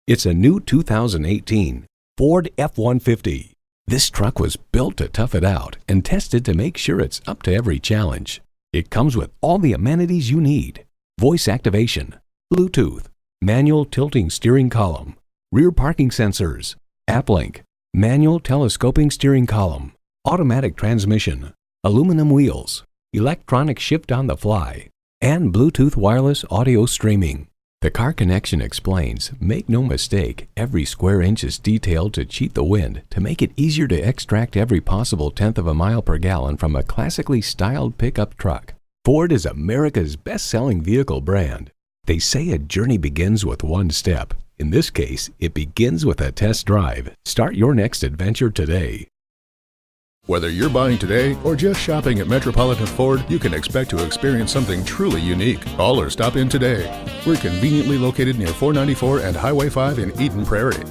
It's a new 2018 Ford F-150. This truck was built to tough it out and tested to make sure it's up to every challenge. It comes with all the amenities you need: voice activation, Bluetooth, manual tilting steering column, rear parking sensors, app link, manual telescoping steering column, automatic transmission, aluminum wheels, electronic shift on the fly, and Bluetooth wireless audio streaming. The Car Connection explains, make no mistake, every square inch is detailed to cheat the wind to make it easier to extract every possible tenth of a mile per gallon from a classically styled pickup truck. Ford is America's best-selling vehicle brand. They say a journey begins with one step. In this case, it begins with a test drive. Start your next adventure today. Whether you're buying today or just shopping at Metropolitan Ford, you can expect to experience something truly unique. Call or stop in today. We're conveniently located near 494 and Highway 5 in Eden Prairie.